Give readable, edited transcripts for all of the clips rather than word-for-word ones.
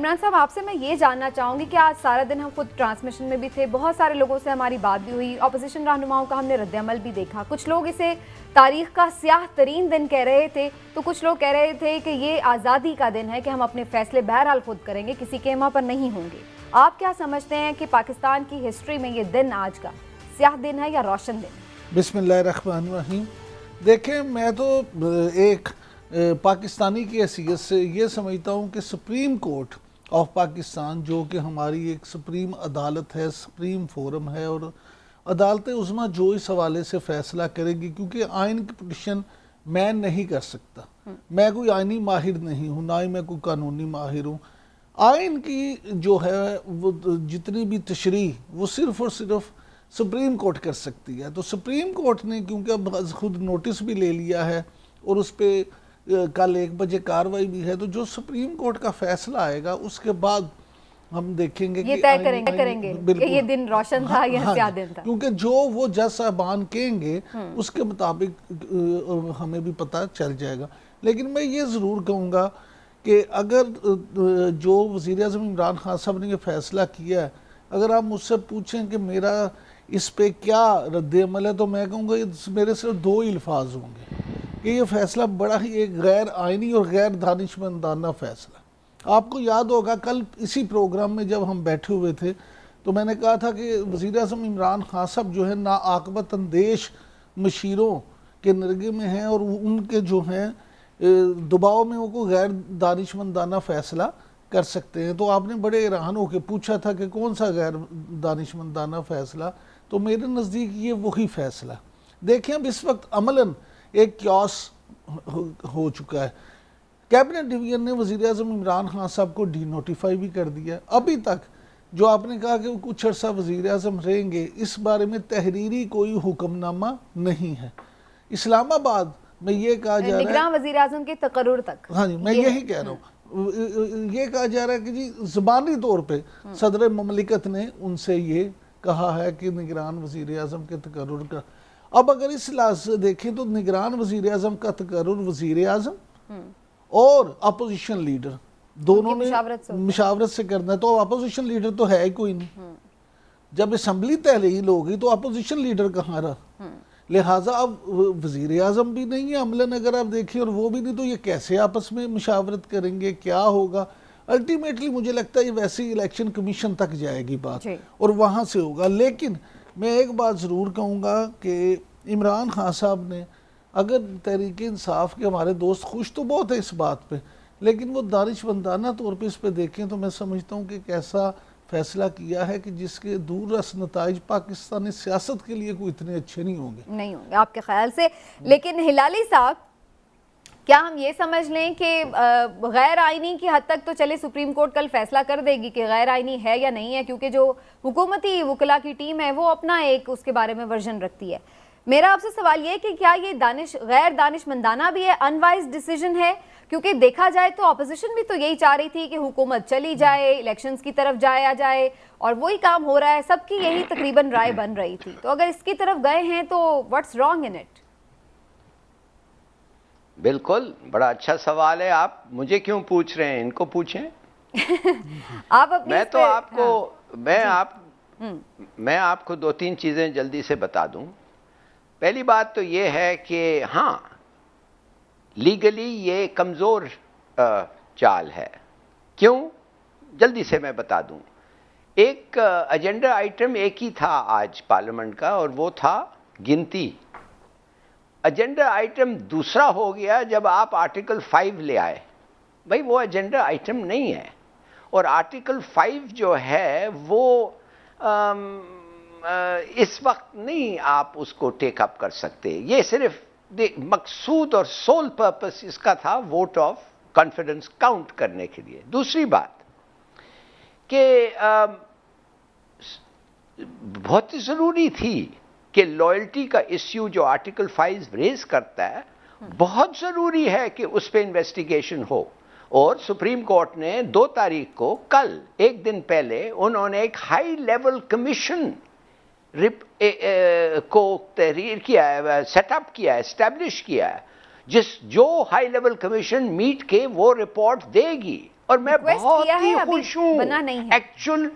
इमरान साहब, आपसे मैं ये जानना चाहूँगी कि आज सारा दिन हम खुद ट्रांसमिशन में भी थे, बहुत सारे लोगों से हमारी बात भी हुई, अपोजिशन रहनुमाओं का हमने रद्द-ए-अमल भी देखा। कुछ लोग इसे तारीख का स्याह तरीन दिन कह रहे थे, तो कुछ लोग कह रहे थे कि ये आज़ादी का दिन है कि हम अपने फैसले बहरहाल खुद करेंगे, किसी के इमा पर नहीं होंगे। आप क्या समझते हैं कि पाकिस्तान की हिस्ट्री में ये दिन आज का स्याह दिन है या रोशन दिन? बिस्मिल्लाहिर्रहमानिर्रहीम। देखें, मैं तो एक पाकिस्तानी की हैसियत से ये समझता हूँ कि सुप्रीम कोर्ट ऑफ पाकिस्तान, जो कि हमारी एक सुप्रीम अदालत है, सुप्रीम फोरम है, और अदालत उज़्मा जो इस हवाले से फ़ैसला करेगी, क्योंकि आइन की पिटिशन मैं नहीं कर सकता, मैं कोई आइनी माहिर नहीं हूँ, ना ही मैं कोई कानूनी माहिर हूँ। आइन की जो है वो जितनी भी तशरीह वो सिर्फ़ और सिर्फ सुप्रीम कोर्ट कर सकती है। तो सुप्रीम कोर्ट ने क्योंकि अब खुद नोटिस भी ले लिया है और उस पर कल 1 बजे कार्रवाई भी है, तो जो सुप्रीम कोर्ट का फैसला आएगा उसके बाद हम देखेंगे ये तय करेंगे कि ये दिन रोशन था या स्याह दिन था, क्योंकि जो वो जज साहबान कहेंगे उसके मुताबिक हमें भी पता चल जाएगा। लेकिन मैं ये ज़रूर कहूँगा कि अगर जो वज़ीर-ए-आज़म इमरान खान साहब ने ये फ़ैसला किया है, अगर आप मुझसे पूछें कि मेरा इस पे क्या रद्द-ए-अमल है, तो मैं कहूँगा मेरे सिर्फ 2 ही अल्फाज होंगे कि ये फ़ैसला बड़ा ही एक गैर आइनी और गैर दानिशमंदाना फ़ैसला। आपको याद होगा कल इसी प्रोग्राम में जब हम बैठे हुए थे तो मैंने कहा था कि वज़ीर-ए-आज़म इमरान खान साहब जो है नाआक़बत अंदेश मशीरों के नरगे में हैं और उनके जो हैं दबाव में वो को गैर दानिशमंदाना फ़ैसला कर सकते हैं। तो आपने बड़े हैरान होकर पूछा था कि कौन सा गैर दानिशमंदाना फ़ैसला, तो मेरे नज़दीक ये वही फ़ैसला। देखें, अब इस वक्त अमलन एक क्यास हो चुका है। कैबिनेट डिवीजन ने वज़ीर-ए-आज़म इमरान खान साहब को डी नोटिफाई भी कर दिया। अभी तक जो आपने कहा कि वो कुछ अर्सा वज़ीर-ए-आज़म रहेंगे, इस बारे में तहरीरी कोई हुक्मनामा नहीं है। इस्लामाबाद में ये कहा जा रहा है निगरान वज़ीर-ए-आज़म के तकर्रुर तक, हाँ जी, मैं यही कह रहा हूँ, ये कहा जा रहा है कि जी ज़बानी तौर पे सदर ममलिकत ने उनसे ये कहा है कि निगरान वज़ीर-ए-आज़म के तकर्रुर का। अब अगर इस लिहाज से देखें तो निगरान वज़ीर-ए-आज़म का तकर्रुर वज़ीर-ए-आज़म और अपोजिशन लीडर दोनों ने मुशावरत से करना है, तो अपोजिशन लीडर तो है ही कोई नहीं। जब असम्बली तहलील होगी तो अपोजिशन लीडर कहाँ रहा? लिहाजा अब वज़ीर-ए-आज़म भी नहीं है अमलन, अगर आप देखिए, और वो भी नहीं, तो ये कैसे आपस में मुशावरत करेंगे, क्या होगा? अल्टीमेटली मुझे लगता है ये वैसे ही इलेक्शन कमीशन तक जाएगी बात और वहाँ से होगा। लेकिन मैं एक बात ज़रूर कहूँगा कि इमरान खान साहब ने, अगर तहरीक-ए-इंसाफ के हमारे दोस्त खुश तो बहुत है इस बात पे, लेकिन वो दानिशमंदाना तौर पे इस पे देखें तो मैं समझता हूँ कि कैसा फैसला किया है कि जिसके दूररस नताइज पाकिस्तानी सियासत के लिए कोई इतने अच्छे नहीं होंगे आपके ख्याल से। लेकिन हिलाली साहब, क्या हम ये समझ लें कि गैर आइनी की हद तक तो चले सुप्रीम कोर्ट कल फैसला कर देगी कि गैर आइनी है या नहीं है, क्योंकि जो हुकूमती वकला की टीम है वो अपना एक उसके बारे में वर्जन रखती है। मेरा आपसे सवाल ये कि क्या ये गैर दानिशमंदाना भी है, अनवाइज डिसीजन है? क्योंकि देखा जाए तो अपोजिशन भी तो यही चाह रही थी कि हुकूमत चली जाए, इलेक्शंस की तरफ जाया जाए, और वही काम हो रहा है, सबकी यही तकरीबन राय बन रही थी। तो अगर इसकी तरफ गए हैं तो व्हाट्स रॉन्ग इन इट? बिल्कुल, बड़ा अच्छा सवाल है। आप मुझे क्यों पूछ रहे हैं, इनको पूछें। आप मैं तो आपको मैं आपको 2-3 चीज़ें जल्दी से बता दूं। पहली बात तो ये है कि हाँ, लीगली ये कमज़ोर चाल है। क्यों? जल्दी से मैं बता दूं। एक एजेंडा आइटम एक ही था आज पार्लियामेंट का, और वो था गिनती। एजेंडा आइटम दूसरा हो गया जब आप आर्टिकल 5 ले आए। भाई वो एजेंडा आइटम नहीं है, और आर्टिकल 5 जो है वो इस वक्त नहीं आप उसको टेकअप कर सकते। ये सिर्फ मकसूद और सोल पर्पस इसका था वोट ऑफ कॉन्फिडेंस काउंट करने के लिए। दूसरी बात कि बहुत ज़रूरी थी कि लॉयल्टी का इश्यू जो आर्टिकल 5 रेज करता है, बहुत ज़रूरी है कि उस पर इन्वेस्टिगेशन हो। और सुप्रीम कोर्ट ने 2 तारीख को, कल एक दिन पहले, उन्होंने एक हाई लेवल कमीशन को तहरीर किया है, सेटअप किया है, एस्टैब्लिश किया है, जो हाई लेवल कमीशन मीट के वो रिपोर्ट देगी। और मैं Request बहुत किया ही है, अभी खुश हूं। बना नहीं है। एक्चुअल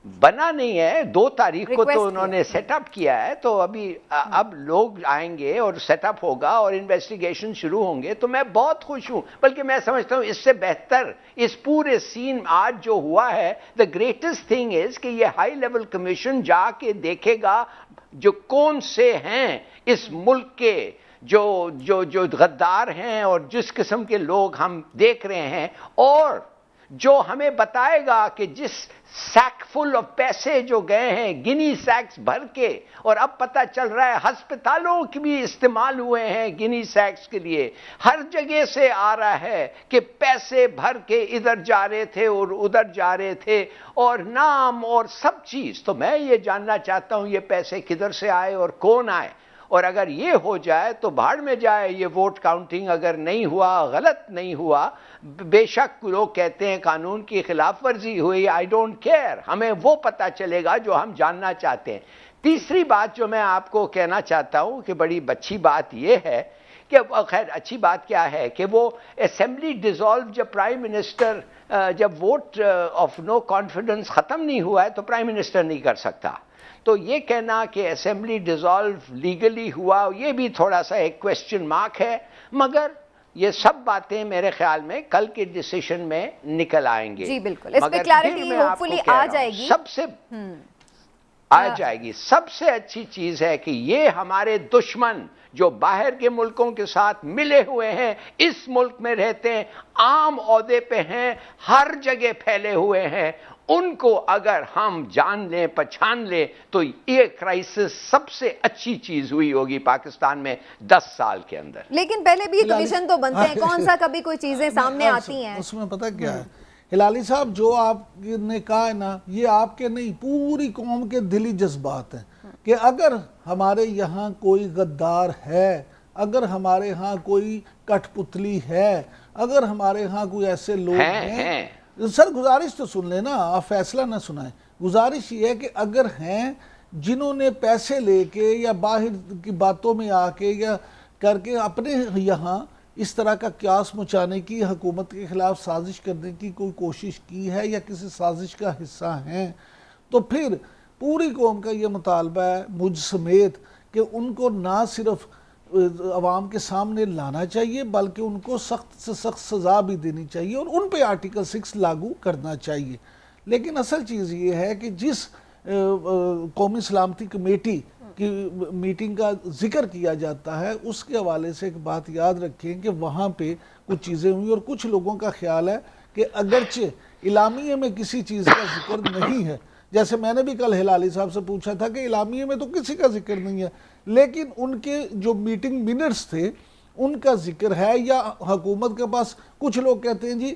बना नहीं है, 2 तारीख को Request तो उन्होंने सेटअप किया है, तो अभी अब लोग आएंगे और सेटअप होगा और इन्वेस्टिगेशन शुरू होंगे, तो मैं बहुत खुश हूं। बल्कि मैं समझता हूं इससे बेहतर इस पूरे सीन आज जो हुआ है, द ग्रेटेस्ट थिंग इज कि ये हाई लेवल कमीशन जाके देखेगा जो कौन से हैं इस मुल्क के जो गद्दार हैं और जिस किस्म के लोग हम देख रहे हैं, और जो हमें बताएगा कि जिस सैक फुल ऑफ पैसे जो गए हैं, गिनी सैक्स भर के, और अब पता चल रहा है अस्पतालों के भी इस्तेमाल हुए हैं गिनी सैक्स के लिए, हर जगह से आ रहा है कि पैसे भर के इधर जा रहे थे और उधर जा रहे थे, और नाम और सब चीज। तो मैं ये जानना चाहता हूं ये पैसे किधर से आए और कौन आए, और अगर ये हो जाए तो भाड़ में जाए ये वोट काउंटिंग। अगर नहीं हुआ, गलत नहीं हुआ, बेशक लोग कहते हैं कानून की खिलाफ वर्जी हुई, आई डोंट केयर, हमें वो पता चलेगा जो हम जानना चाहते हैं। तीसरी बात जो मैं आपको कहना चाहता हूं कि बड़ी अच्छी बात यह है कि, खैर अच्छी बात क्या है कि वो असेंबली डिसॉल्व, जब प्राइम मिनिस्टर जब वोट ऑफ नो कॉन्फिडेंस खत्म नहीं हुआ है तो प्राइम मिनिस्टर नहीं कर सकता। तो ये कहना कि असेंबली डिसॉल्व लीगली हुआ, ये भी थोड़ा सा एक क्वेश्चन मार्क है, मगर ये सब बातें मेरे ख्याल में कल के डिसीजन में निकल आएंगे। जी बिल्कुल, इस पे क्लैरिटी होपफुली आ जाएगी। सबसे आ जाएगी। सबसे अच्छी चीज है कि ये हमारे दुश्मन जो बाहर के मुल्कों के साथ मिले हुए हैं, इस मुल्क में रहते हैं, आम ओहदे पे हैं, हर जगह फैले हुए हैं, उनको अगर हम जान लें, पहचान लें, तो ये क्राइसिस सबसे अच्छी चीज हुई होगी पाकिस्तान में 10 साल के अंदर। लेकिन पहले भी कमीशन तो बनते हैं, कौन सा कभी कोई चीजें सामने आती हैं? उसमें पता क्या है हिलाली साहब, जो आपने कहा है ना, ये आपके नहीं पूरी कौम के दिली जज्बात हैं कि अगर हमारे यहाँ कोई गद्दार है, अगर हमारे यहाँ कोई कठपुतली है, अगर हमारे यहाँ कोई ऐसे लोग हैं। सर गुजारिश तो सुन लेना, आप फैसला ना सुनाएं। गुजारिश ये है कि अगर हैं जिन्होंने पैसे लेके या बाहर की बातों में आके या करके अपने यहाँ इस तरह का क्यास मचाने की, हुकूमत के खिलाफ साजिश करने की कोई कोशिश की है या किसी साजिश का हिस्सा हैं, तो फिर पूरी कौम का ये मुतालबा है, मुझ समेत, कि उनको ना सिर्फ अवाम के सामने लाना चाहिए बल्कि उनको सख्त से सख्त सज़ा भी देनी चाहिए और उन पे आर्टिकल 6 लागू करना चाहिए। लेकिन असल चीज़ ये है कि जिस कौमी सलामती कमेटी की मीटिंग का जिक्र किया जाता है, उसके हवाले से एक बात याद रखें कि वहाँ पे कुछ चीज़ें हुई और कुछ लोगों का ख्याल है कि अगरचे इलामिये में किसी चीज़ का जिक्र नहीं है, जैसे मैंने भी कल हिलाली साहब से पूछा था कि इलामिये में तो किसी का जिक्र नहीं है, लेकिन उनके जो मीटिंग मिनट्स थे उनका जिक्र है, या हुकूमत के पास कुछ लोग कहते हैं जी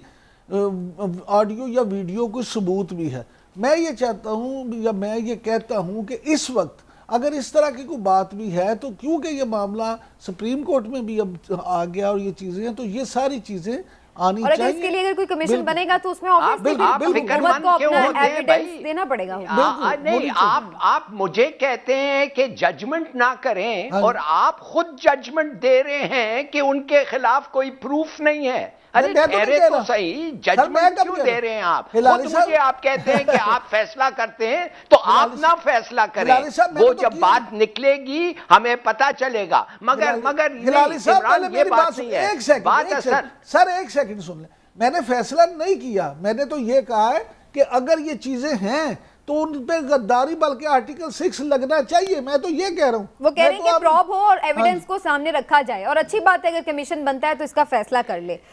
ऑडियो या वीडियो कोई सबूत भी है। मैं ये चाहता हूँ या मैं ये कहता हूँ कि इस वक्त अगर इस तरह की कोई बात भी है, तो क्योंकि ये मामला सुप्रीम कोर्ट में भी अब आ गया और ये चीज़ें हैं, तो ये सारी चीज़ें आनी और चाहिए। इसके लिए अगर कोई कमीशन बनेगा तो उसमें ऑब्वियसली हुकूमत को अपना एविडेंस देना पड़ेगा। नहीं, आप मुझे कहते हैं कि जजमेंट ना करें, और आप खुद जजमेंट दे रहे हैं कि उनके खिलाफ कोई प्रूफ नहीं है। अरे ठहरे तो सही, जजमेंट क्यों दे रहे हैं आप? खुद मुझे आप कहते हैं कि आप फैसला करते हैं, तो आप ना फैसला करें, वो जब बात निकलेगी हमें पता चलेगा। मगर हिलाली साहब पहले मेरी बात सुन, एक सेकंड सुन ले। मैंने फैसला नहीं किया, मैंने तो ये कहा है कि अगर ये चीजें हैं तो उन पे गद्दारी बल्कि आर्टिकल 6 लगना चाहिए। मैं तो ये कह रहा हूँ, वो कह रहे हैं कि प्रॉब हो और एविडेंस को सामने रखा जाए, और अच्छी बात है अगर कमीशन बनता है तो इसका फैसला कर ले।